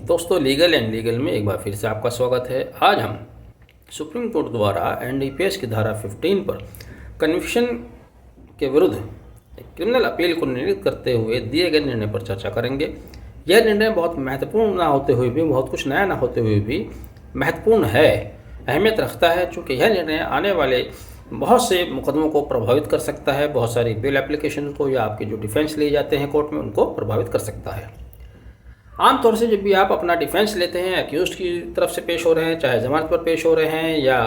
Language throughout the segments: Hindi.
दोस्तों, लीगल एंड लीगल में एक बार फिर से आपका स्वागत है। आज हम सुप्रीम कोर्ट द्वारा एनडीपीएस की धारा 15 पर कन्विक्शन के विरुद्ध क्रिमिनल अपील को निर्णित करते हुए दिए गए निर्णय पर चर्चा करेंगे। यह निर्णय बहुत महत्वपूर्ण ना होते हुए भी, बहुत कुछ नया ना होते हुए भी महत्वपूर्ण है, अहमियत रखता है, चूँकि यह निर्णय आने वाले बहुत से मुकदमों को प्रभावित कर सकता है। बहुत सारी बेल एप्लीकेशन को या आपके जो डिफेंस लिए जाते हैं कोर्ट में, उनको प्रभावित कर सकता है। आमतौर से जब भी आप अपना डिफेंस लेते हैं, एक्यूज्ड की तरफ से पेश हो रहे हैं, चाहे जमानत पर पेश हो रहे हैं या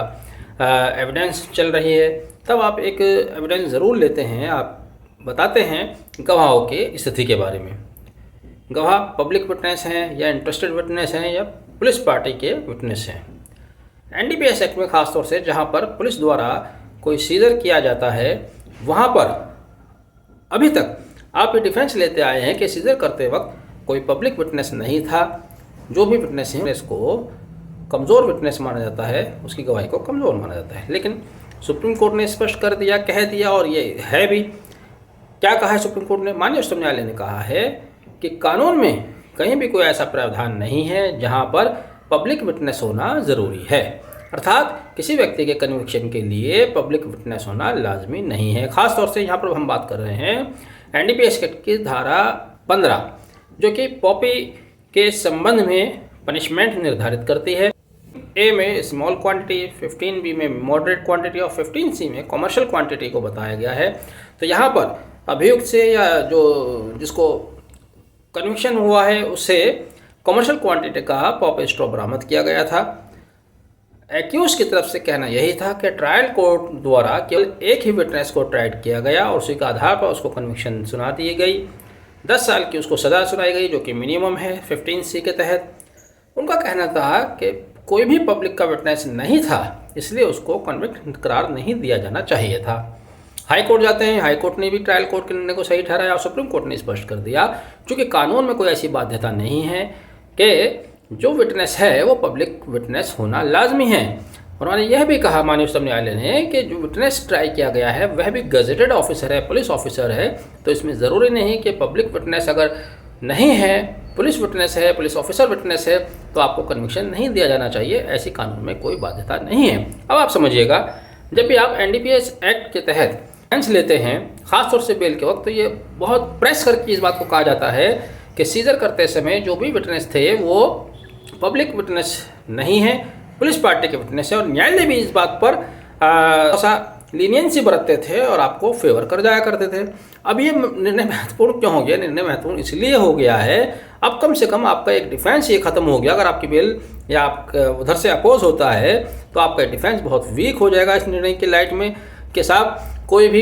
एविडेंस चल रही है, तब आप एक एविडेंस ज़रूर लेते हैं। आप बताते हैं गवाहों के स्थिति के बारे में। गवाह पब्लिक विटनेस हैं या इंटरेस्टेड विटनेस हैं या पुलिस पार्टी के विटनेस हैं। एनडीपीएस एक्ट में ख़ासतौर से जहाँ पर पुलिस द्वारा कोई सीजर किया जाता है, वहाँ पर अभी तक आप ये डिफेंस लेते आए हैं कि सीजर करते वक्त कोई पब्लिक विटनेस नहीं था। जो भी विटनेस है उसको कमज़ोर विटनेस माना जाता है, उसकी गवाही को कमज़ोर माना जाता है। लेकिन सुप्रीम कोर्ट ने स्पष्ट कर दिया, कह दिया, और ये है भी। क्या कहा है सुप्रीम कोर्ट ने? माननीय उच्चतम न्यायालय ने कहा है कि कानून में कहीं भी कोई ऐसा प्रावधान नहीं है जहाँ पर पब्लिक विटनेस होना ज़रूरी है। अर्थात किसी व्यक्ति के कन्विक्शन के लिए पब्लिक विटनेस होना लाजमी नहीं है। ख़ासतौर से यहाँ पर हम बात कर रहे हैं एनडीपीएस एक्ट की धारा 15, जो कि पॉपी के संबंध में पनिशमेंट निर्धारित करती है। ए में स्मॉल क्वांटिटी, 15B में मॉडरेट क्वांटिटी और 15C में कमर्शियल क्वांटिटी को बताया गया है। तो यहाँ पर अभियुक्त से या जिसको कन्विक्शन हुआ है उससे कमर्शियल क्वांटिटी का पॉपी स्ट्रॉ बरामद किया गया था। एक्यूज की तरफ से कहना यही था कि ट्रायल कोर्ट द्वारा केवल एक ही विटनेस को ट्राइड किया गया और उसी के आधार पर उसको कन्विक्शन सुना दी गई। 10 साल की उसको सज़ा सुनाई गई, जो कि मिनिमम है 15C के तहत। उनका कहना था कि कोई भी पब्लिक का विटनेस नहीं था, इसलिए उसको कन्विक्ट करार नहीं दिया जाना चाहिए था। हाई कोर्ट जाते हैं, हाई कोर्ट ने भी ट्रायल कोर्ट के निर्णय को सही ठहराया और सुप्रीम कोर्ट ने स्पष्ट कर दिया, चूँकि कानून में कोई ऐसी बाध्यता नहीं है कि जो विटनेस है वो पब्लिक विटनेस होना लाजमी है। उन्होंने यह भी कहा, माननीय उच्चतम न्यायालय ने, कि जो विटनेस ट्राई किया गया है वह भी गजेटेड ऑफिसर है, पुलिस ऑफिसर है, तो इसमें ज़रूरी नहीं कि पब्लिक विटनेस अगर नहीं है, पुलिस विटनेस है, पुलिस ऑफिसर विटनेस है, तो आपको कन्विक्शन नहीं दिया जाना चाहिए। ऐसी कानून में कोई बाध्यता नहीं है। अब आप समझिएगा, जब भी आप एनडीपीएस एक्ट के तहत डिफेंस लेते हैं, ख़ासतौर से बेल के वक्त, तो ये बहुत प्रेस करके इस बात को कहा जाता है कि सीजर करते समय जो भी विटनेस थे वो पब्लिक विटनेस नहीं है, पुलिस पार्टी के विटनेस है। और न्यायालय भी इस बात पर ऐसा लीनियंसी बरतते थे और आपको फेवर कर जाया करते थे। अब ये निर्णय महत्वपूर्ण क्यों हो गया? निर्णय महत्वपूर्ण इसलिए हो गया है, अब कम से कम आपका एक डिफेंस ये ख़त्म हो गया। अगर आपकी बेल या आप उधर से अपोज होता है तो आपका डिफेंस बहुत वीक हो जाएगा इस निर्णय की लाइट में, कि साहब कोई भी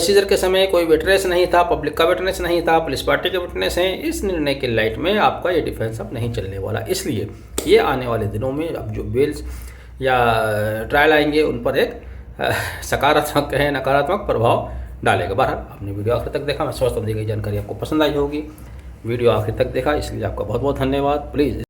सीजर के समय कोई विटनेस नहीं था, पब्लिक का विटनेस नहीं था, पुलिस पार्टी के विटनेस हैं। इस निर्णय के लाइट में आपका ये डिफेंस अब नहीं चलने वाला। इसलिए ये आने वाले दिनों में अब जो बेल्स या ट्रायल आएंगे उन पर एक सकारात्मक है नकारात्मक प्रभाव डालेगा। बहरहाल आपने वीडियो आखिर तक देखा, मैं समझता हूँ दी गई जानकारी आपको पसंद आई होगी। वीडियो आखिर तक देखा, इसलिए आपका बहुत बहुत धन्यवाद। प्लीज़